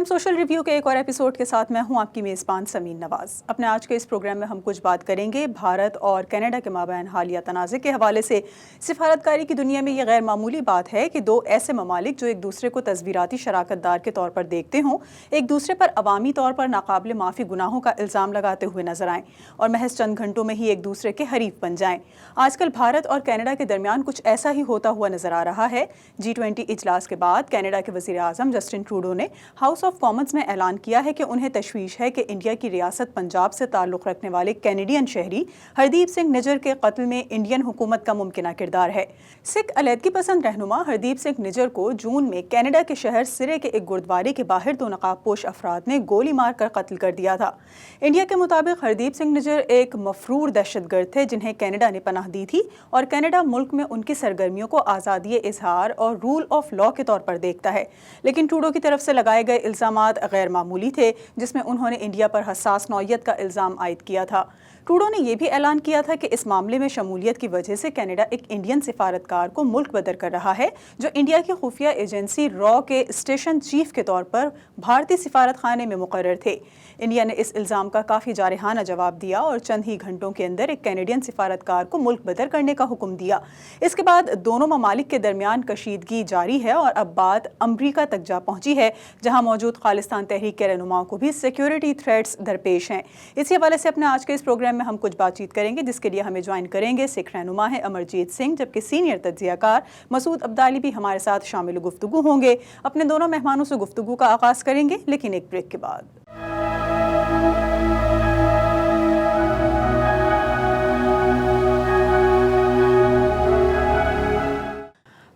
Time social review के एक और एपिसोड के साथ मैं हूं आपकी मेज़बान समीन नवाज। अपने आज के इस प्रोग्राम में हम कुछ बात करेंगे भारत और कनाडा के माबैन हालिया तनाज़े के हवाले से। सिफारतकारी की दुनिया में ये गैर मामूली बात है कि दो ऐसे ममालिक जो एक दूसरे को तस्वीराती शराकतदार के तौर पर देखते हों, एक दूसरे पर अवामी तौर पर नाकाबिल माफ़ी गुनाहों का इल्ज़ाम लगाते हुए नजर आएँ और महज चंद घंटों में ही एक दूसरे के हरीफ बन जाएँ। आजकल भारत और कनाडा के दरमियान कुछ ऐसा ही होता हुआ नजर आ रहा है। G20 इजलास के बाद कनाडा के वज़ीर आज़म जस्टिन ट्रूडो ने हाउस ऑफ कॉमन्स में ऐलान किया है कि उन्हें तशवीश है कि इंडिया की रियासत पंजाब से ताल्लुक़ रखने वाले कैनेडियन शहरी हरदीप सिंह निज्जर के कत्ल में इंडियन हुकूमत का मुमकिना किरदार है। सिख अलहदगी पसंद रहनुमा हरदीप सिंह निज्जर को जून में कनाडा के शहर सिरे के एक गुरुद्वारे के बाहर दो नकाबपोश अफराद ने गोली मारकर कत्ल कर दिया था। इंडिया के मुताबिक हरदीप सिंह निज्जर एक मफरूर दहशतगर्द थे जिन्हें कनाडा ने पनाह दी थी और कनाडा मुल्क में उनकी सरगर्मियों को आज़ादी इजहार और रूल ऑफ लॉ के तौर पर देखता है। लेकिन ट्रूडो की तरफ से लगाए गए इल्ज़ामात गैर मामूली थे, जिसमें उन्होंने इंडिया पर हसास नौयत का इल्ज़ाम आयद किया था। ट्रूडो ने यह भी ऐलान किया था कि इस मामले में शमूलियत की वजह से कनाडा एक इंडियन सिफारतकार को मुल्क बदर कर रहा है जो इंडिया की खुफिया एजेंसी रॉ के स्टेशन चीफ के तौर पर भारतीय सिफारत खाने में मुकर्रर थे। इंडिया ने इस इल्ज़ाम का काफ़ी जारहाना जवाब दिया और चंद ही घंटों के अंदर एक कैनेडियन सिफारतकार को मुल्क बदर करने का हुक्म दिया। इसके बाद दोनों ममालिक के दरमियान कशीदगी जारी है और अब बात अमरीका तक जा पहुंची है, जहां मौजूद खालिस्तान तहरीक के रहनुमाओं को भी सिक्योरिटी थ्रेट्स दरपेश हैं। इसी हवाले से अपने आज के इस प्रोग्राम में हम कुछ बातचीत करेंगे, जिसके लिए हमें ज्वाइन करेंगे सिख रहनुमा है अमरजीत सिंह, जबकि सीनियर तज्जियाकार मसूद अब्दाली भी हमारे साथ शामिल गुफ्तगू होंगे। अपने दोनों मेहमानों से गुफ्तगू का आगाज़ करेंगे, लेकिन एक ब्रेक के बाद।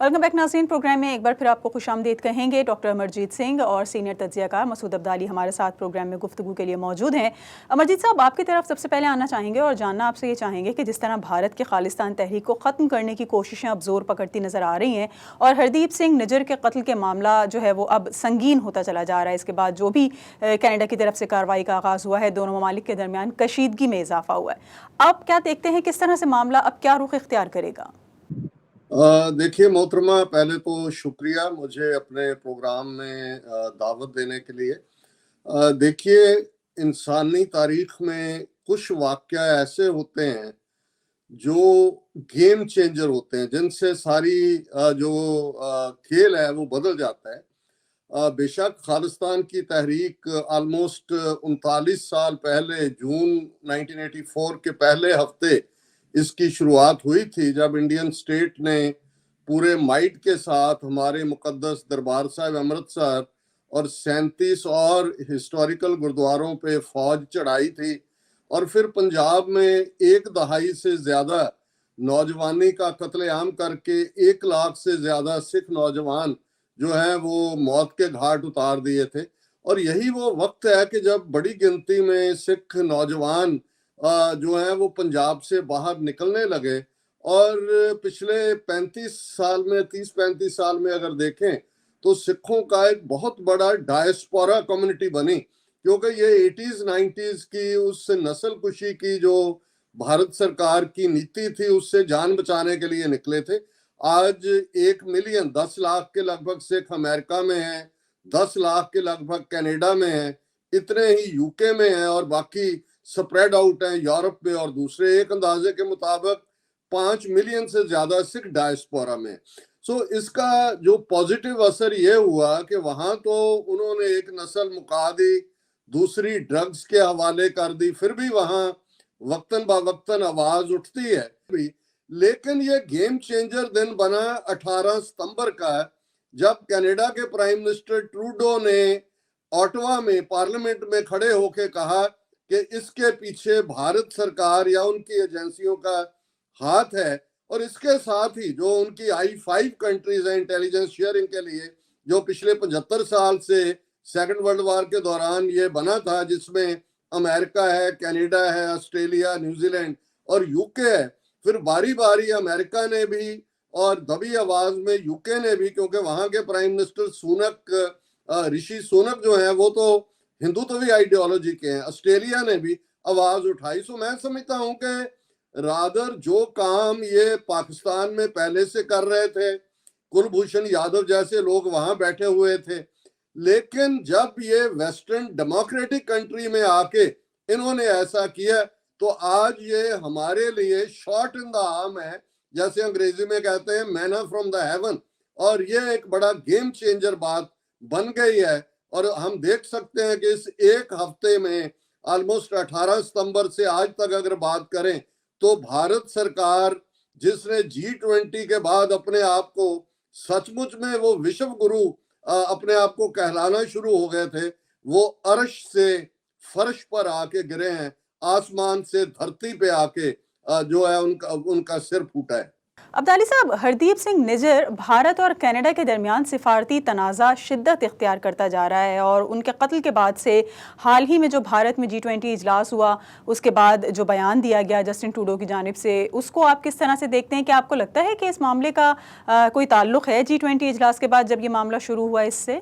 वेलकम बैक नाज़रीन। प्रोग्राम में एक बार फिर आपको खुशामदीद कहेंगे। डॉक्टर अमरजीत सिंह और सीनियर तज्जियाकार मसूद अब्दाली हमारे साथ प्रोग्राम में गुफ्तगू के लिए मौजूद हैं। अमरजीत साहब, आपकी तरफ सबसे पहले आना चाहेंगे और जानना आपसे ये चाहेंगे कि जिस तरह भारत के खालिस्तान तहरीक को ख़त्म करने की कोशिशें अब जोर पकड़ती नज़र आ रही हैं और हरदीप सिंह निज्जर के कत्ल के मामला जो है वो अब संगीन होता चला जा रहा है, इसके बाद जो भी कनाडा की तरफ से कार्रवाई का आगाज़ हुआ है, दोनों ममालिक के दरमियान कशीदगी में इजाफा हुआ है। आप क्या देखते हैं, किस तरह से मामला अब क्या रुख इख्तियार करेगा? देखिए मोहतरमा, पहले तो शुक्रिया मुझे अपने प्रोग्राम में दावत देने के लिए। देखिए, इंसानी तारीख में कुछ वाक़या ऐसे होते हैं जो गेम चेंजर होते हैं, जिनसे सारी जो खेल है वो बदल जाता है। बेशक खालिस्तान की तहरीक ऑलमोस्ट 39 साल पहले जून 1984 के पहले हफ्ते इसकी शुरुआत हुई थी, जब इंडियन स्टेट ने पूरे माइट के साथ हमारे मुकद्दस दरबार साहिब अमृतसर और 37 और हिस्टोरिकल गुरुद्वारों पे फौज चढ़ाई थी और फिर पंजाब में एक दहाई से ज्यादा नौजवानी का कत्लेआम करके 1 लाख से ज्यादा सिख नौजवान जो है वो मौत के घाट उतार दिए थे। और यही वो वक्त है कि जब बड़ी गिनती में सिख नौजवान जो है वो पंजाब से बाहर निकलने लगे। और पिछले 35 साल में 30-35 साल में अगर देखें तो सिखों का एक बहुत बड़ा डायस्पोरा कम्युनिटी बनी, क्योंकि ये 80s 90s की उस नस्ल कुशी की जो भारत सरकार की नीति थी उससे जान बचाने के लिए निकले थे। आज 1 मिलियन 10 लाख के लगभग सिख अमेरिका में हैं, 10 लाख के लगभग कनाडा में हैं, इतने ही यूके में हैं और बाकी स्प्रेड आउट हैं यूरोप में। और दूसरे एक अंदाजे के मुताबिक 5 मिलियन से ज्यादा सिख डायस्पोरा में। सो इसका जो पॉजिटिव असर ये हुआ कि वहां तो उन्होंने एक नस्ल मुका दी, दूसरी ड्रग्स के हवाले कर दी, फिर भी वहां वक्तन बवक्तन आवाज उठती है भी। लेकिन ये गेम चेंजर दिन बना 18 सितंबर का, जब कनाडा के प्राइम मिनिस्टर ट्रूडो ने ऑटवा में पार्लियामेंट में खड़े होकर कहा कि इसके पीछे भारत सरकार या उनकी एजेंसियों का हाथ है। और इसके साथ ही जो उनकी I5 कंट्रीज है इंटेलिजेंस शेयरिंग के लिए, जो पिछले 75 साल से सेकंड वर्ल्ड वॉर के दौरान ये बना था, जिसमें अमेरिका है, कनाडा है, ऑस्ट्रेलिया, न्यूजीलैंड और यूके है। फिर बारी बारी अमेरिका ने भी और दबी आवाज में यूके ने भी, क्योंकि वहां के प्राइम मिनिस्टर सुनक, ऋषि सुनक जो है वो तो हिंदुत्वी आइडियोलॉजी के हैं, ऑस्ट्रेलिया ने भी आवाज उठाई। सो मैं समझता हूं कि रादर जो काम ये पाकिस्तान में पहले से कर रहे थे, कुलभूषण यादव जैसे लोग वहां बैठे हुए थे, लेकिन जब ये वेस्टर्न डेमोक्रेटिक कंट्री में आके इन्होंने ऐसा किया तो आज ये हमारे लिए शॉट इन द आर्म है, जैसे अंग्रेजी में कहते हैं मैना फ्रॉम द हेवन, और ये एक बड़ा गेम चेंजर बात बन गई है। और हम देख सकते हैं कि इस एक हफ्ते में ऑलमोस्ट 18 सितंबर से आज तक अगर बात करें तो भारत सरकार जिसने G20 के बाद अपने आप को सचमुच में वो विश्व गुरु अपने आप को कहलाना शुरू हो गए थे, वो अर्श से फर्श पर आके गिरे हैं, आसमान से धरती पे आके जो है उनका सिर फूटा है। अब्दाली साहब, हरदीप सिंह निज्जर भारत और कनाडा के दरमियान सिफारती तनाज़ा शिद्दत इख्तियार करता जा रहा है और उनके कत्ल के बाद से हाल ही में जो भारत में G20 इजलास हुआ उसके बाद जो बयान दिया गया जस्टिन ट्रूडो की जानिब से, उसको आप किस तरह से देखते हैं? क्या आपको लगता है कि इस मामले का कोई ताल्लुक़ है G20 इजलास के बाद जब ये मामला शुरू हुआ इससे?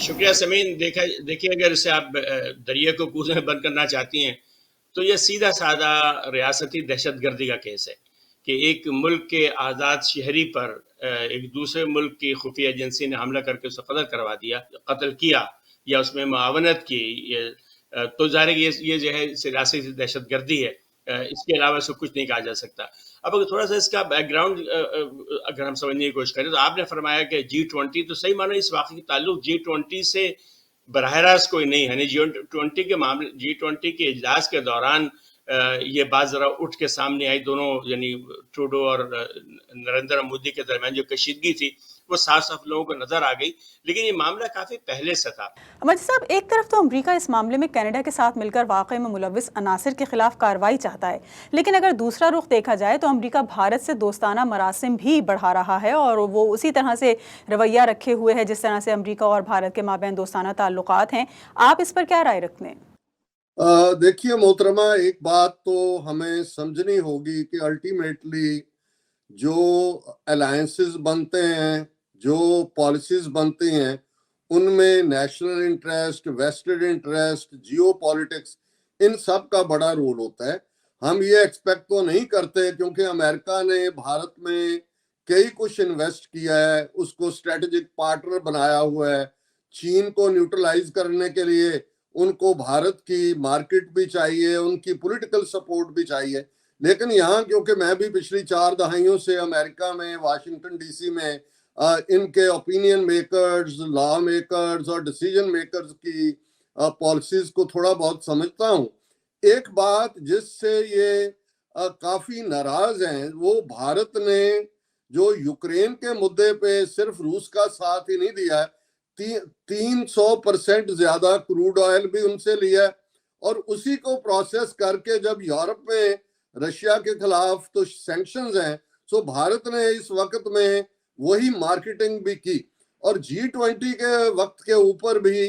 शुक्रिया समीन। देखिए, अगर इसे आप दरिया को कूद में बंद करना चाहती हैं तो यह सीधा साधा रियासती दहशतगर्दी का केस है कि एक मुल्क के आज़ाद शहरी पर एक दूसरे मुल्क की खुफिया एजेंसी ने हमला करके उसे कत्ल किया या उसमें मुआवनत की। तो ज़ाहिर है ये जो है सियासी दहशतगर्दी है, इसके अलावा सब कुछ नहीं कहा जा सकता। अब अगर थोड़ा सा इसका बैकग्राउंड अगर हम समझने की कोशिश करें तो आपने फरमाया कि G20, तो सही मानो इस वाक़े की ताल्लुक G20 से बराह रास्त कोई नहीं है। G20 के मामले, G20 के इजलास के दौरान ये बात जरा उठ के सामने आई, दोनों यानी ट्रूडो और नरेंद्र मोदी के दरमियान जो कशीदगी थी वो साफ साफ लोगों को नजर आ गई, लेकिन ये मामला काफी पहले से था। अमजद साहब, एक तरफ तो अमेरिका इस मामले में कनाडा के साथ मिलकर वाक़े में मुलविस अनासिर के खिलाफ कार्रवाई चाहता है, लेकिन अगर दूसरा रुख देखा जाए तो अमेरिका भारत से दोस्ताना मरासिम भी बढ़ा रहा है और वो उसी तरह से रवैया रखे हुए है जिस तरह से अमेरिका और भारत के माबैन दोस्ताना ताल्लुकात हैं। आप इस पर क्या राय रखते हैं? देखिए मोहतरमा, एक बात तो हमें समझनी होगी कि अल्टीमेटली जो अलायंसेस बनते हैं, जो पॉलिसीज बनती हैं, उनमें national interest, vested interest, geopolitics, इन सब का बड़ा रोल होता है। हम ये एक्सपेक्ट तो नहीं करते क्योंकि अमेरिका ने भारत में कई कुछ इन्वेस्ट किया है, उसको स्ट्रेटेजिक पार्टनर बनाया हुआ है। चीन को न्यूट्रलाइज करने के लिए उनको भारत की मार्केट भी चाहिए, उनकी पॉलिटिकल सपोर्ट भी चाहिए। लेकिन यहाँ क्योंकि मैं भी पिछली 4 दहाइयों से अमेरिका में वाशिंगटन DC में इनके ओपिनियन मेकर्स, लॉ मेकर्स और डिसीजन मेकर्स की पॉलिसीज को थोड़ा बहुत समझता हूँ। एक बात जिससे ये काफी नाराज हैं वो भारत ने जो यूक्रेन के मुद्दे पे सिर्फ रूस का साथ ही नहीं दिया है, 300% ज्यादा क्रूड ऑयल भी उनसे लिया और उसी को प्रोसेस करके जब यूरोप में रशिया के खिलाफ तो सैंक्शंस हैं, सो भारत ने इस वक्त में वही मार्केटिंग भी की। और G20 के वक्त के ऊपर भी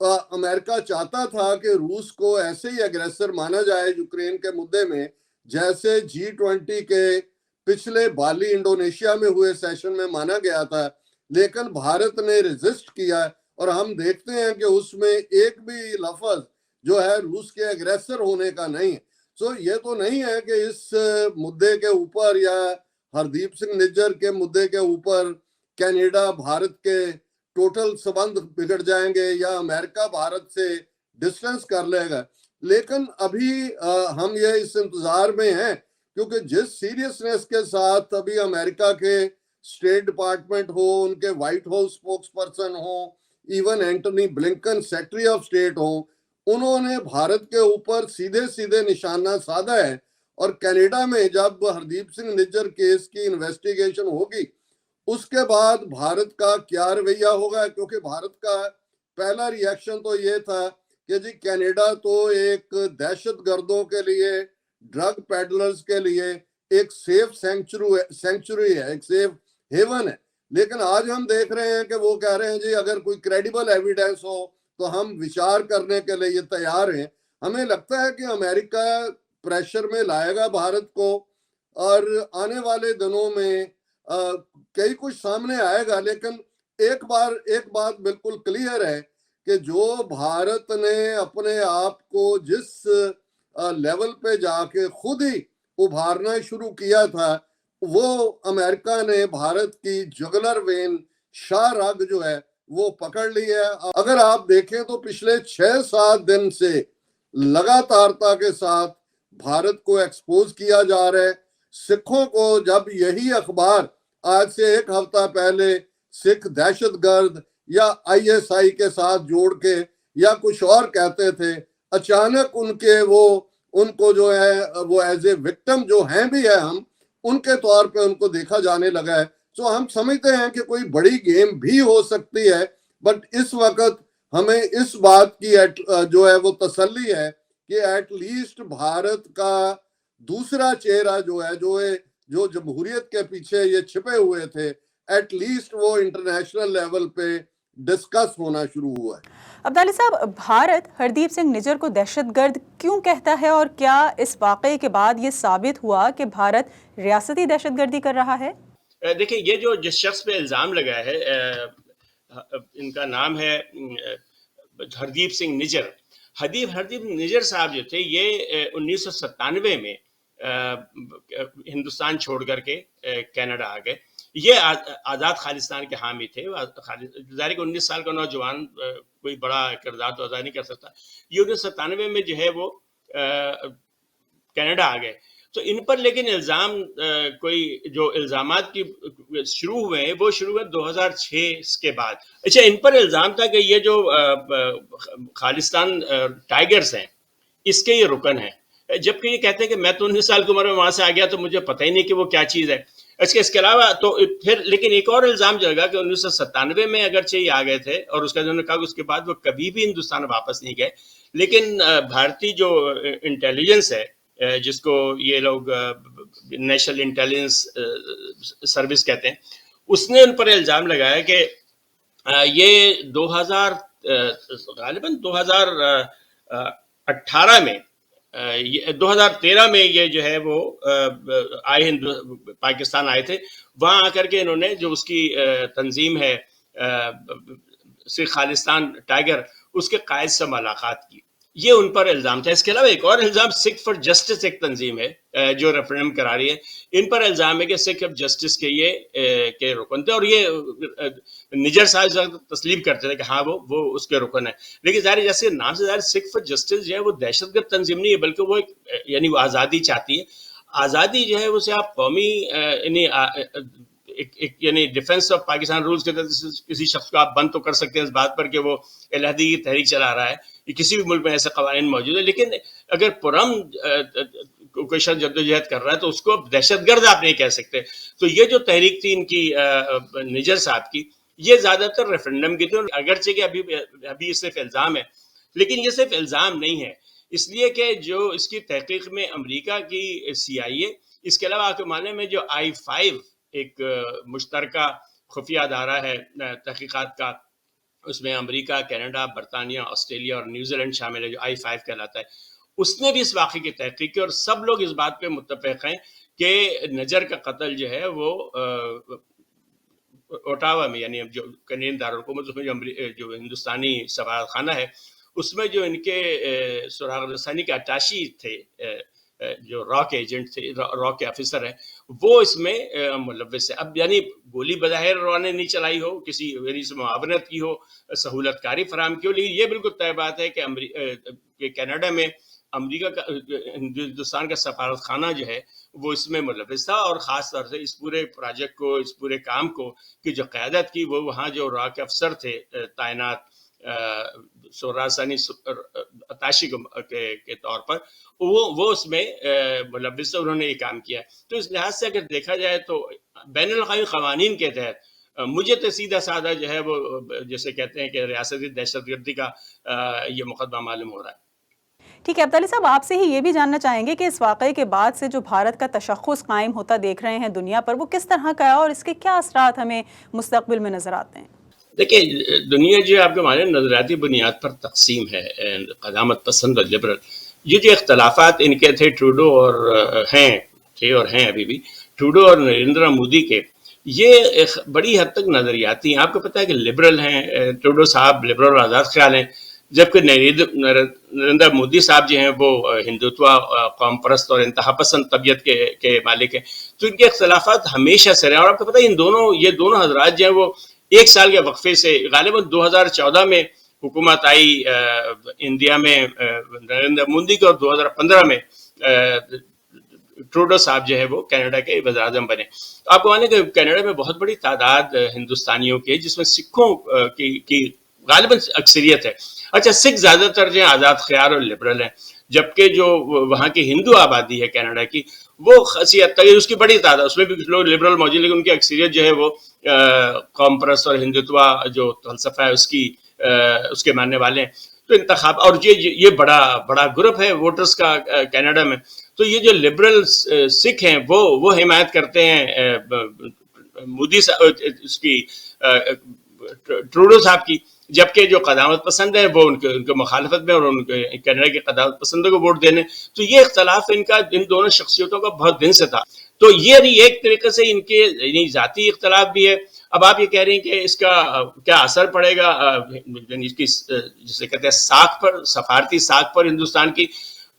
अमेरिका चाहता था कि रूस को ऐसे ही एग्रेसर माना जाए यूक्रेन के मुद्दे में, जैसे G20 के पिछले बाली इंडोनेशिया में हुए सेशन में माना गया था। लेकिन भारत ने रेजिस्ट किया और हम देखते हैं कि उसमें एक भी लफ्ज जो है रूस के एग्रेसर होने का नहीं है। सो ये तो नहीं है कि इस मुद्दे के ऊपर या हरदीप सिंह निज्जर के मुद्दे के ऊपर कनाडा भारत के टोटल संबंध बिगड़ जाएंगे या अमेरिका भारत से डिस्टेंस कर लेगा। लेकिन अभी हम ये इस इंतजार में हैं क्योंकि जिस सीरियसनेस के साथ अभी अमेरिका के स्टेट डिपार्टमेंट हो, उनके व्हाइट हाउस स्पोक्स पर्सन हो, even Antony Blinken secretary of state हो, उन्होंने भारत के ऊपर सीधे सीधे निशाना साधा है। और कनाडा में जब हरदीप सिंह निज्जर केस की इन्वेस्टिगेशन होगी उसके बाद भारत का क्या रवैया होगा, क्योंकि भारत का पहला रिएक्शन तो ये था कि जी कनाडा तो एक दहशतगर्दों के लिए, ड्रग पेडलर्स के लिए एक सेफ सेंचुरी है, एक सेफ हेवन है। लेकिन आज हम देख रहे हैं कि वो कह रहे हैं जी अगर कोई क्रेडिबल एविडेंस हो तो हम विचार करने के लिए तैयार हैं। हमें लगता है कि अमेरिका प्रेशर में लाएगा भारत को और आने वाले दिनों में कई कुछ सामने आएगा। लेकिन एक बात बिल्कुल क्लियर है कि जो भारत ने अपने आप को जिस लेवल पे जाके खुद ही उभारना शुरू किया था, वो अमेरिका ने भारत की जुगलर वेन शाह रग जो है वो पकड़ ली है। अगर आप देखें तो पिछले 6-7 दिन से लगातारता के साथ भारत को एक्सपोज किया जा रहा है। सिखों को जब यही अखबार आज से एक हफ्ता पहले सिख दहशतगर्द या आईएसआई के साथ जोड़ के या कुछ और कहते थे, अचानक उनको जो है वो एज ए विक्टिम जो हैं भी है, हम उनके तौर पे उनको देखा जाने लगा है। तो हम समझते हैं कि कोई बड़ी गेम भी हो सकती है, बट इस वक्त हमें इस बात की जो है वो तसल्ली है कि एटलीस्ट भारत का दूसरा चेहरा जो है जो जमहूरियत के पीछे ये छिपे हुए थे, एटलीस्ट वो इंटरनेशनल लेवल पे डिस्कस होना शुरू हुआ है। अब्दाली साहब, भारत हरदीप सिंह निज्जर को दहशतगर्द क्यों कहता है और क्या इस वाक़े के बाद ये साबित हुआ कि भारत रियासती दहशतगर्दी कर रहा है? देखिए, ये जो जिस शख्स पे इल्ज़ाम लगाया है, इनका नाम है हरदीप सिंह निज्जर। हरदीप निज्जर साहब जो थे ये 1997 में हिंदुस्तान छोड़ करके कनाडा आ गए। ये आज़ाद खालिस्तान के हामी थे। ज़ाहिर 19 साल का नौजवान कोई बड़ा किरदार तो अदा नहीं कर सकता। ये 1997 में जो है वो कनाडा आ गए। तो इन पर लेकिन इल्ज़ाम कोई जो इल्ज़ामात की शुरू हुए हैं वो शुरू हुए 2006 के बाद। अच्छा, इन पर इल्ज़ाम था कि ये जो खालिस्तान टाइगर्स हैं इसके ये रुकन हैं, जबकि ये कहते हैं कि मैं तो 19 साल की उम्र में वहाँ से आ गया तो मुझे पता ही नहीं कि वो क्या चीज़ है। इसके अलावा तो फिर लेकिन एक और इल्ज़ाम जगा कि 1997 में अगरचे ये आ गए थे और उसका उन्होंने कहा कि उसके बाद वो कभी भी हिंदुस्तान वापस नहीं गए। लेकिन भारतीय जो इंटेलिजेंस है, जिसको ये लोग नेशनल इंटेलिजेंस सर्विस कहते हैं, उसने उन पर इल्ज़ाम लगाया कि ये 2018 में 2013 में ये जो है वो आए पाकिस्तान आए थे। वहाँ आकर के इन्होंने जो उसकी तंजीम है सिख खालिस्तान टाइगर, उसके कायद से मुलाकात की। ये उन पर इल्ज़ाम था। इसके अलावा एक और इल्ज़ाम सिख फॉर जस्टिस एक तंजीम है जो रेफरेंडम करा रही है। इन पर इल्ज़ाम है कि सिख फॉर जस्टिस के ये के रुकन थे और ये निज्जर साहब तस्लीम करते थे कि हाँ वो उसके रुकन है। लेकिन ज़ाहिर जैसे नाम से ज़ाहिर सिख फॉर जस्टिस जो है वो दहशतगर्द तंजीम नहीं है, बल्कि वो यानी वो आज़ादी चाहती है। आज़ादी जो है उसे आप कौमी यानी डिफेंस ऑफ पाकिस्तान रूल्स के तहत किसी शख्स को आप बंद तो कर सकते हैं इस बात पर कि वो अलहदी की तहरीक चला रहा है। ये किसी भी मुल्क में ऐसे कवानीन मौजूद है, लेकिन अगर पुरम कोई शख्स जद्दोजहद कर रहा है तो उसको दहशतगर्द आप नहीं कह सकते। तो ये जो तहरीक थी इनकी निज्जर साहब की, ये ज्यादातर रेफरेंडम की थी। और अगरचे कि अभी सिर्फ इल्ज़ाम है, लेकिन ये सिर्फ इल्ज़ाम नहीं है, इसलिए कि जो इसकी तहकीक में अमरीका की CIA, इसके अलावा आपके माने में जो I5 एक मुश्तरका खुफिया अदारा है तहकीकात का, उसमें अमेरिका, कनाडा, बरतानिया, ऑस्ट्रेलिया और न्यूजीलैंड शामिल है, जो I5 कहलाता है, उसने भी इस वाक़े की तहकीक की और सब लोग इस बात पे मुत्तफ़िक़ हैं कि नजर का कत्ल जो है वो ओटावा में, यानी जो कनेडियन दारुल उसमें जो हिंदुस्तानी सफारतखाना है उसमें जो इनके सुराग रसानी के अटाशी थे, जो रॉ के एजेंट थे, रॉ के ऑफिसर है, वो इसमें मुलव्वस है। अब यानी गोली बज़ाहिर रॉ ने नहीं चलाई हो, किसी यानी से मुआवनत की हो, सहूलतकारी फराम की हो, लेकिन ये बिल्कुल तय बात है कि कनाडा में अमेरिका का हिंदुस्तान का सफारत खाना जो है वो इसमें मुलव्वस था। और ख़ास तौर से इस पूरे प्रोजेक्ट को, इस पूरे काम को की जो क़यादत की वो वहाँ जो रॉ के अफसर थे तैनात सोरासानी अताशी के तौर पर, वो उसमें मुलव्वस, उन्होंने ये काम किया। तो इस लिहाज से अगर देखा जाए तो बैनुल-अक़वामी क़वानीन के तहत मुझे तो सीधा साधा जो है वो जैसे कहते हैं कि रियासती दहशतगर्दी का ये मुकदमा मालूम हो रहा है। ठीक है अब्दाली साहब, आपसे ही ये भी जानना चाहेंगे कि इस वाक़े के बाद से जो भारत का तशख़्ख़ुस कायम होता देख रहे हैं दुनिया पर, वो किस तरह का है और इसके क्या असरात हमें मुस्तक़बिल में नज़र आते हैं? देखिए, दुनिया जो आपके माने नज़रियाती बुनियाद पर तकसीम है, क़दामत पसंद और लिबरल। ये जो इख्तलाफात इनके थे ट्रूडो और हैं अभी भी, ट्रूडो और नरेंद्र मोदी के, ये एक बड़ी हद तक नज़रियाती हैं। आपको पता है कि लिबरल हैं, ट्रूडो साहब लिबरल और आज़ाद ख्याल हैं, जबकि नरेंद्र मोदी साहब जो हैं वो हिंदुत्व, कौम परस्त और इंतहा पसंद तबीयत के मालिक हैं। तो इनके इख्तलाफात हमेशा से रहे। और आपको पता है ये दोनों हजरात जो हैं वो एक साल के वक्फे से गालिबन 2014 में हुकूमत आई इंडिया में नरेंद्र मोदी की, और 2015 में ट्रूडो साहब जो है वो कनाडा के वज़ीर-ए-आज़म बने। तो आपको माने कि कनाडा में बहुत बड़ी तादाद हिंदुस्तानियों की है, जिसमें सिखों की गालिबन अक्सरियत है। अच्छा, सिख ज्यादातर जो है आजाद ख्याल और लिबरल हैं, जबकि जो वहाँ की हिंदू आबादी है कनाडा की, वो खासी हद तक उसकी बड़ी तादाद, उसमें भी कुछ लोग लिबरल मौजूद, लेकिन उनकी अक्सरियत जो है वो कौम परस्त और हिंदुत्व जो फलसफा है उसके मानने वाले हैं। तो इंतखाब, और ये बड़ा ग्रुप है वोटर्स का कनाडा में। तो ये जो लिबरल सिख हैं वो हिमायत करते हैं मोदी उसकी ट्रूडो साहब की, जबकि जो कदामत पसंद है वो उनके मुखालफत में और उनके कनाडा के कदामत पसंदों को वोट देने। तो ये इख्तलाफ इन दोनों शख्सियतों का बहुत दिन से था। तो ये एक तरीके से इनके जाती इख्तलाफ भी है। अब आप ये कह रहे हैं कि इसका क्या असर पड़ेगा इसकी जिसे कहते हैं साख पर, सफारती साख पर हिंदुस्तान की।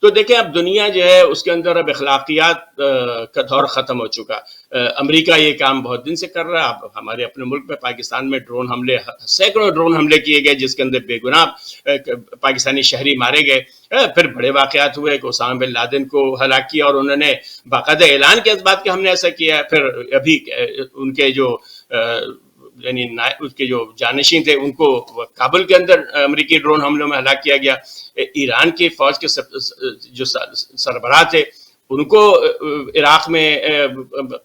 तो देखें, अब दुनिया जो है उसके अंदर अब अखलाकियात का दौर खत्म हो चुका। अमेरिका ये काम बहुत दिन से कर रहा है। अब हमारे अपने मुल्क में पाकिस्तान में ड्रोन हमले, सैकड़ों ड्रोन हमले किए गए, जिसके अंदर बेगुनाह पाकिस्तानी शहरी मारे गए। फिर बड़े वाकयात हुए कि उसामा बिन लादेन को हलाक किया, और उन्होंने बाकायदा ऐलान किया इस बात कि हमने ऐसा किया है। फिर अभी उनके जो यानी उसके जो जानशीन थे उनको काबुल के अंदर अमेरिकी ड्रोन हमलों में हलाक किया गया। ईरान की फौज के जो सरबराह थे उनको इराक में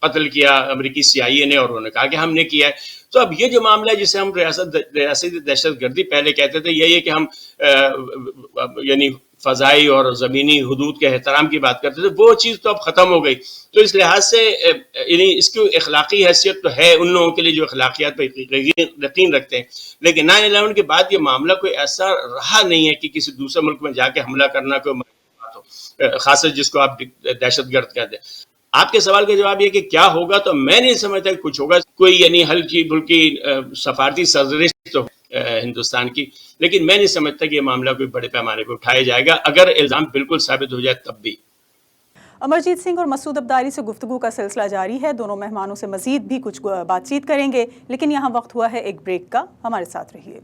कत्ल किया अमेरिकी CIA ने, और उन्होंने कहा कि हमने किया है। तो अब ये जो मामला है जिसे हम रियासती दहशतगर्दी पहले कहते थे, यही है कि हम यानी फजाई और ज़मीनी हुदूद के एहतराम की बात करते थे, वो चीज़ तो अब ख़त्म हो गई। तो इस लिहाज से यानी इसकी अखलाकी हैसियत तो है उन लोगों के लिए जो अखलाकियात पर यकीन रखते हैं, लेकिन 9/11 के बाद ये मामला कोई ऐसा रहा नहीं है कि किसी दूसरे मुल्क में जाके हमला करना कोई बात हो, खासकर जिसको आप दहशतगर्द कहते हैं। आपके सवाल का जवाब ये कि क्या होगा, तो मैं नहीं समझता कि कुछ होगा। कोई यानी हल्की फुल्की सफारती सर्जरी तो हिंदुस्तान की, लेकिन मैं नहीं समझता कि ये मामला कोई बड़े पैमाने पर उठाया जाएगा। अगर इल्जाम बिल्कुल साबित हो जाए तब भी। अमरजीत सिंह और मसूद अब्दाली से गुफ्तगू का सिलसिला जारी है। दोनों मेहमानों से मजीद भी कुछ बातचीत करेंगे, लेकिन यहाँ वक्त हुआ है एक ब्रेक का। हमारे साथ रहिए।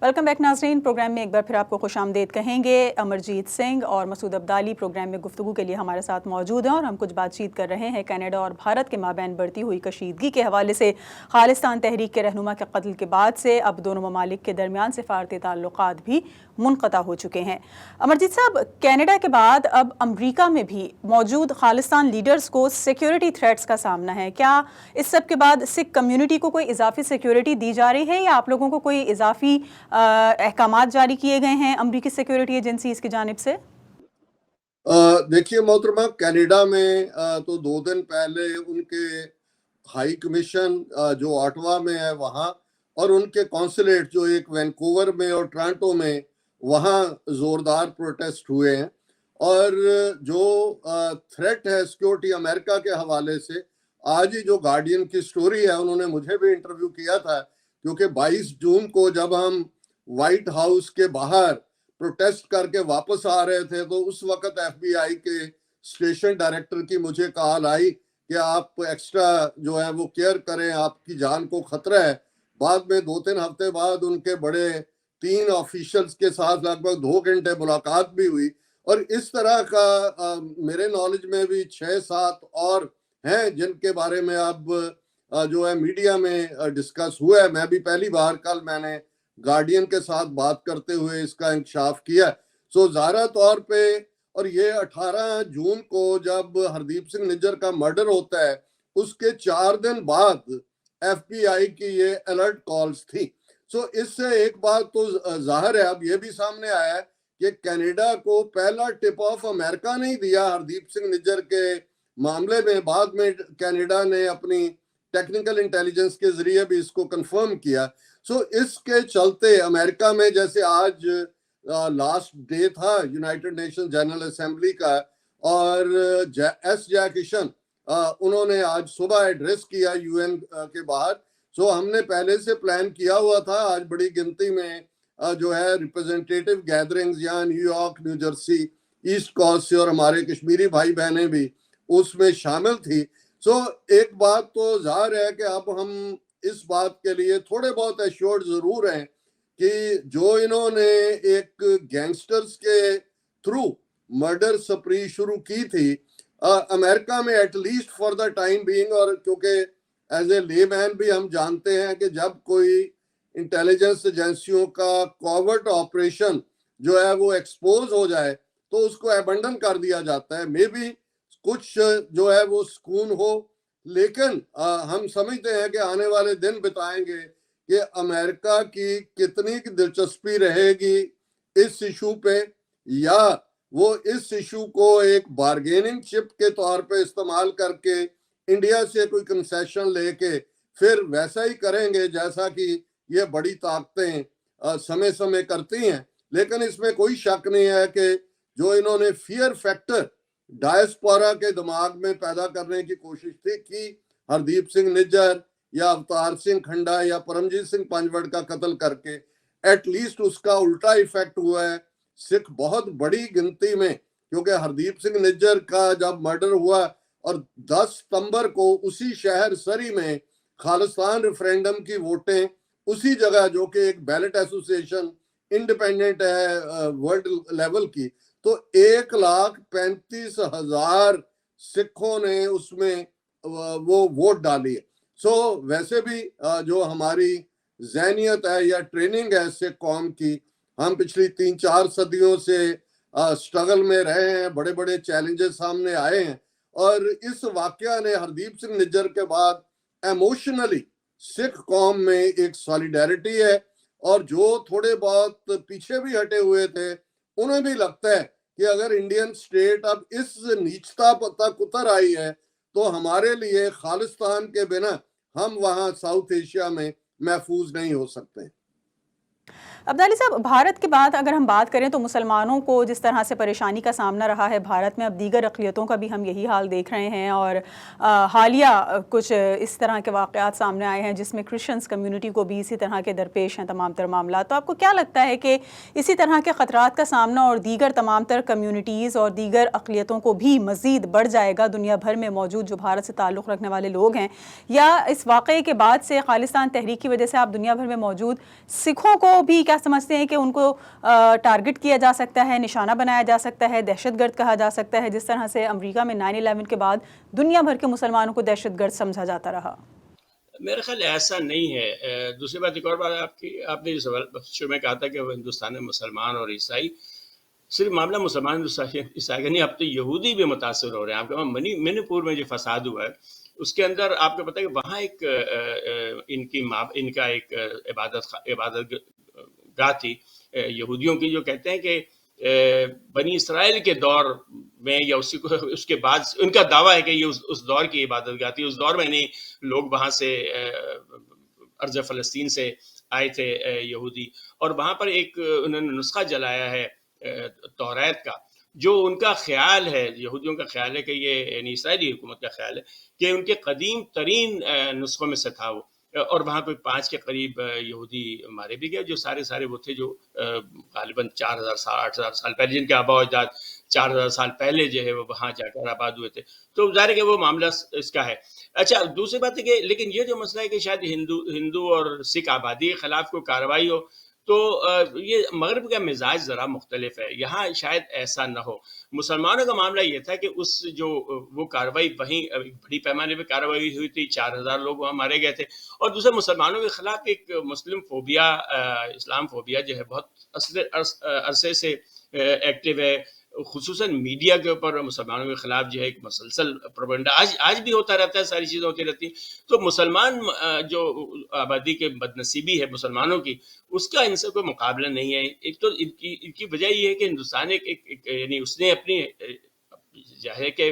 वेलकम बैक नाज़रीन। प्रोग्राम में एक बार फिर आपको खुशामदीद कहेंगे। अमरजीत सिंह और मसूद अब्दाली प्रोग्राम में गुफ्तगू के लिए हमारे साथ मौजूद हैं, और हम कुछ बातचीत कर रहे हैं कनाडा और भारत के माबैन बढ़ती हुई कशीदगी के हवाले से। खालिस्तान तहरीक के रहनुमा के कत्ल के बाद से अब दोनों ममालिक के दरमियान सिफारती ताल्लुकात भी मुनक़ता हो चुके हैं। अमरजीत साहब, कनाडा के बाद अब अमरीका में भी मौजूद खालिस्तान लीडर्स को सिक्योरिटी थ्रेट्स का सामना है। क्या इस सब के बाद सिख कम्यूनिटी को कोई इजाफी सिक्योरिटी दी जा रही है, या आप लोगों को कोई इजाफी अहकामात जारी किए गए हैं अमरीकी सिक्योरिटी एजेंसीज की जानिब से? देखिए मोहतरमा, कनाडा में तो 2 दिन पहले उनके हाई कमीशन जो ऑटवा में है वहाँ, और उनके कॉन्सुलेट जो एक वैंकूवर में और टोरंटो में, वहाँ जोरदार प्रोटेस्ट हुए हैं। और जो थ्रेट है सिक्योरिटी अमेरिका के हवाले से, आज ही जो गार्डियन की स्टोरी है, उन्होंने मुझे भी इंटरव्यू किया था, क्योंकि 22 जून को जब हम व्हाइट हाउस के बाहर प्रोटेस्ट करके वापस आ रहे थे, तो उस वक्त FBI के स्टेशन डायरेक्टर की मुझे कॉल आई कि आप एक्स्ट्रा जो है वो केयर करें, आपकी जान को खतरा है। बाद में 2-3 हफ्ते बाद उनके बड़े 3 ऑफिशियल्स के साथ लगभग 2 घंटे मुलाकात भी हुई। और इस तरह का मेरे नॉलेज में भी 6-7 और हैं जिनके बारे में अब जो है मीडिया में डिस्कस हुआ है। मैं भी पहली बार कल मैंने गार्डियन के साथ बात करते हुए इसका इंकशाफ किया। सो ज़ाहिर तौर पे, और ये 18 जून को जब हरदीप सिंह निज्जर का मर्डर होता है, उसके 4 दिन बाद FBI की ये अलर्ट कॉल्स थी। सो इससे एक बात तो जाहिर है, अब ये भी सामने आया है कि कनाडा को पहला टिप ऑफ अमेरिका नहीं दिया हरदीप सिंह निज्जर के मामले में। बाद में कनाडा ने अपनी टेक्निकल इंटेलिजेंस के जरिए भी इसको कंफर्म किया। सो इसके चलते अमेरिका में, जैसे आज लास्ट डे था यूनाइटेड नेशन जनरल असेंबली का, और जैक किशन उन्होंने आज सुबह एड्रेस किया UN के बाहर। सो हमने पहले से प्लान किया हुआ था, आज बड़ी गिनती में जो है रिप्रेजेंटेटिव गैदरिंग्स यहाँ New York, New Jersey east coast से, और हमारे कश्मीरी भाई बहनें भी उसमें शामिल थी। सो एक बात तो जाहिर है कि अब हम इस बात के लिए थोड़े बहुत एश्योर्ड जरूर हैं कि जो इन्होंने एक गैंगस्टर्स के थ्रू मर्डर स्प्री शुरू की थी अमेरिका में, at least for the time being, और क्योंकि एज ए लेमैन भी हम जानते हैं कि जब कोई इंटेलिजेंस एजेंसियों का कॉवर्ट ऑपरेशन जो है वो एक्सपोज हो जाए तो उसको अबंडन कर दिया जाता है। मे बी कुछ जो है वो सुकून हो, लेकिन हम समझते हैं कि आने वाले दिन बताएंगे कि अमेरिका की कितनी दिलचस्पी रहेगी इस इशू पे, या वो इस इशू को एक बार्गेनिंग चिप के तौर पे इस्तेमाल करके इंडिया से कोई कंसेशन लेके फिर वैसा ही करेंगे जैसा कि ये बड़ी ताकतें समय समय करती हैं। लेकिन इसमें कोई शक नहीं है कि जो इन्होंने फियर फैक्टर डायस्पोरा के दिमाग में पैदा करने की कोशिश थी कि हरदीप सिंह निज्जर या अवतार सिंह खंडा या परमजीत सिंह पंजवड़ का कत्ल करके, एटलीस्ट उसका उल्टा इफेक्ट हुआ है सिख बहुत बड़ी गिनती में, क्योंकि हरदीप सिंह निज्जर का जब मर्डर हुआ और 10 सितंबर को उसी शहर सरी में खालिस्तान रेफरेंडम की वोटें उसी जगह, जो कि एक बैलेट एसोसिएशन इंडिपेंडेंट है वर्ल्ड लेवल की, तो 1,35,000 सिखों ने उसमें वो वोट डाली है। सो वैसे भी जो हमारी ज़हनियत है या ट्रेनिंग है सिख कौम की, हम पिछली 3-4 सदियों से स्ट्रगल में रहे हैं, बड़े बड़े चैलेंजेस सामने आए हैं, और इस वाकया ने हरदीप सिंह निज्जर के बाद इमोशनली सिख कौम में एक सॉलिडेरिटी है, और जो थोड़े बहुत पीछे भी हटे हुए थे उन्हें भी लगता है कि अगर इंडियन स्टेट अब इस नीचता तक उतर आई है तो हमारे लिए खालिस्तान के बिना हम वहां साउथ एशिया में महफूज नहीं हो सकते। अब्दाली साहब, भारत के बाद अगर हम बात करें तो मुसलमानों को जिस तरह से परेशानी का सामना रहा है भारत में, अब दीगर अक़लियतों का भी हम यही हाल देख रहे हैं, और हालिया कुछ इस तरह के वाक़यात सामने आए हैं जिसमें क्रिश्चियंस कम्युनिटी को भी इसी तरह के दरपेश हैं तमाम तर मामला। तो आपको क्या लगता है कि इसी तरह के ख़तरात का सामना और दीगर तमाम तर कम्यूनिटीज़ और दीगर अक़लियतों को भी मज़ीद बढ़ जाएगा दुनिया भर में मौजूद जो भारत से ताल्लुक़ रखने वाले लोग हैं, या इस वाक़े के बाद से खालिस्तान तहरीक की वजह से आप दुनिया भर में मौजूद सिखों को भी क्या समझते हैं कि उनको टारगेट किया जा सकता है, निशाना बनाया जा सकता है, दहशतगर्द कहा जा सकता है, जिस तरह से अमेरिका में 9/11 के बाद दुनिया भर के मुसलमानों को दहशतगर्द समझा जाता रहा? मेरा ख्याल ऐसा नहीं है। दूसरी बात, एक और बात आपने जो सवाल शुरू में कहा था कि वो हिंदुस्तान में मुसलमान और ईसाई, सिर्फ मामला मुसलमान ईसाई का नहीं, अब तो यहूदी भी मुतासर हो रहे हैं। आपके वहाँ मणिपुर में जो फसाद हुआ है उसके अंदर आपको पता है कि वहाँ एक इनका एक इबादत गाह थी यहूदियों की, जो कहते हैं कि बनी इसराइल के दौर में या उसके बाद, उनका दावा है कि ये उस दौर की इबादत गाह थी। उस दौर में नहीं लोग वहाँ से अर्ज़ फ़लस्तीन से आए थे यहूदी, और वहाँ पर एक उन्होंने नुस्खा जलाया है तौरात का, जो उनका ख्याल है, यहूदियों का ख्याल है कि ये, यानी इसराइली हुकूमत का ख्याल है कि उनके कदीम तरीन नुस्खों में से था वो। और वहाँ पे 5 के करीब यहूदी मारे भी गए, जो सारे वो थे जो गालिबन 4000 साल 8000 साल पहले, जिनके आबा अजदाद 4000 साल पहले जो है वो वहाँ जाकर आबाद हुए थे। तो ज़ाहिर है कि वो मामला इसका है। अच्छा, दूसरी बात है कि लेकिन ये जो मसला है कि शायद हिंदू और सिख आबादी के खिलाफ कोई कार्रवाई हो, तो ये मगरब का मिजाज ज़रा मुख्तलिफ है, यहाँ शायद ऐसा ना हो। मुसलमानों का मामला ये था कि वो कार्रवाई वहीं बड़ी पैमाने पे कार्रवाई हुई थी, 4000 लोग वहाँ मारे गए थे। और दूसरे मुसलमानों के खिलाफ एक मुस्लिम फोबिया, इस्लाम फोबिया जो है बहुत अरसे से एक्टिव है, खुसूसन मीडिया के ऊपर मुसलमानों के खिलाफ जो है एक मसलसल प्रोपेगेंडा आज भी होता रहता है, सारी चीज़ें होती रहती हैं। तो मुसलमान जो आबादी के बदनसीबी है मुसलमानों की, उसका इनसे कोई मुकाबला नहीं है। एक तो इनकी वजह ये है कि हिंदुस्तान यानी उसने अपनी जाहिर है कि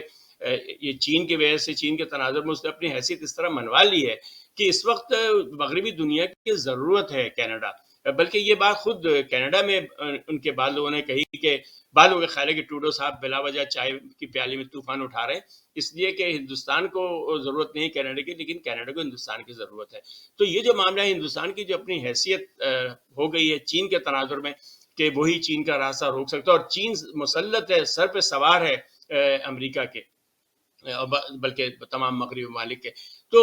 ये चीन की वजह से, चीन के तनाजुर में उसने अपनी हैसियत इस तरह मनवा ली है कि इस वक्त मगरबी दुनिया की ज़रूरत है कनाडा। बल्कि ये बात खुद कनाडा में उनके बाद लोगों ने कही कि बाद लोगों का ख्याल है कि ट्रूडो साहब बिला वजह चाय की प्याली में तूफान उठा रहे हैं, इसलिए कि हिंदुस्तान को ज़रूरत नहीं कनाडा की, लेकिन कनाडा को हिंदुस्तान की ज़रूरत है। तो ये जो मामला है, हिंदुस्तान की जो अपनी हैसियत हो गई है चीन के तनाजुर में, कि वही चीन का रास्ता रोक सकता है, और चीन मुसल्लत है, सर पे सवार है अमेरिका के, बल्कि तमाम मगरबी ममालिक के। तो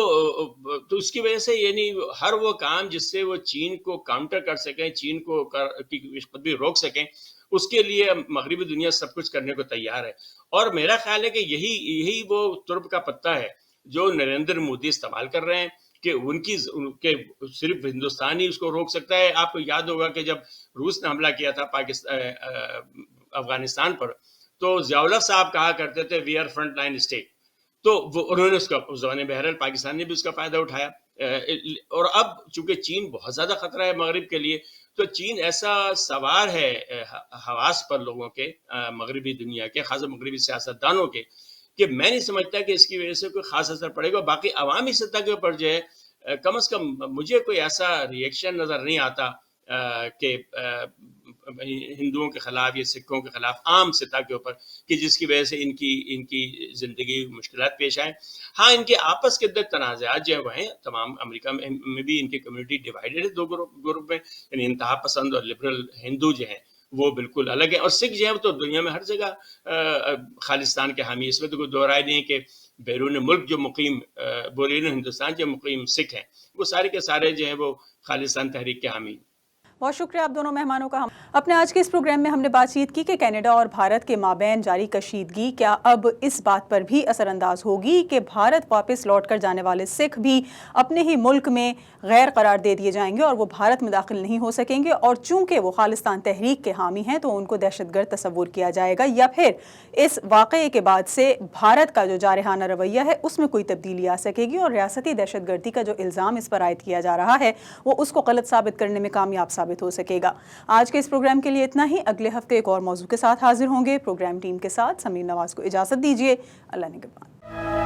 उसकी वजह से यानी हर वो काम जिससे वो चीन को काउंटर कर सकें, चीन को खुद भी रोक सकें, उसके लिए मगरबी दुनिया सब कुछ करने को तैयार है। और मेरा ख्याल है कि यही वो तुर्ब का पत्ता है जो नरेंद्र मोदी इस्तेमाल कर रहे हैं कि उनके सिर्फ हिंदुस्तान ही उसको रोक सकता है। आपको याद होगा कि जब रूस ने हमला किया था अफगानिस्तान पर, तो ज़ियाउल्लाह साहब कहा करते थे we are front line state, तो वो उन्होंने उसका उस जमाने बहरहाल पाकिस्तान ने भी उसका फायदा उठाया। और अब चूंकि चीन बहुत ज्यादा खतरा है मगरिब के लिए, तो चीन ऐसा सवार है हवास पर लोगों के, मगरबी दुनिया के, खास मगरबी सियासतदानों के, कि मैं नहीं समझता कि इसकी वजह से कोई खास असर पड़ेगा। बाकी अवामी सतह के ऊपर जो है कम से कम मुझे कोई ऐसा रिएक्शन नजर नहीं आता कि हिंदुओं के खिलाफ या सिखों के खिलाफ आम सतह के ऊपर, कि जिसकी वजह से इनकी जिंदगी मुश्किलात पेश आए। हाँ, इनके आपस के अंदर तनाज़ात जो हैं, तमाम अमेरिका में भी इनकी कम्युनिटी डिवाइडेड है दो ग्रुप में, यानी इंतहा पसंद और लिबरल हिंदू जो हैं वो बिल्कुल अलग है, और सिख जो है तो दुनिया में हर जगह खालिस्तान के हामी, इसमें तो कोई दो राय नहीं कि बैरून मुल्क जो मुकीम बैरून हिंदुस्तान जो मुकीम सिख हैं वो सारे के सारे जो हैं वो खालिस्तान तहरीक के हामी। बहुत शुक्रिया आप दोनों मेहमानों का। हम अपने आज के इस प्रोग्राम में हमने बातचीत की कि कनाडा और भारत के माबैन जारी कशीदगी क्या अब इस बात पर भी असरअंदाज होगी कि भारत वापस लौट कर जाने वाले सिख भी अपने ही मुल्क में गैर करार दे दिए जाएंगे और वो भारत में दाखिल नहीं हो सकेंगे, और चूंकि वो खालिस्तान तहरीक के हामी हैं तो उनको दहशतगर्द तस्वुर किया जाएगा, या फिर इस वाक़े के बाद से भारत का जो जारहाना रवैया है उसमें कोई तब्दीली आ सकेगी और रियासती दहशतगर्दी का जो इल्ज़ाम इस पर आयद किया जा रहा है वो उसको गलत साबित करने में कामयाब साबित हो सकेगा। आज के इस प्रोग्राम के लिए इतना ही। अगले हफ्ते एक और मौजू के साथ हाजिर होंगे। प्रोग्राम टीम के साथ समीर नवाज को इजाज़त दीजिए। अल्लाह निगहबान।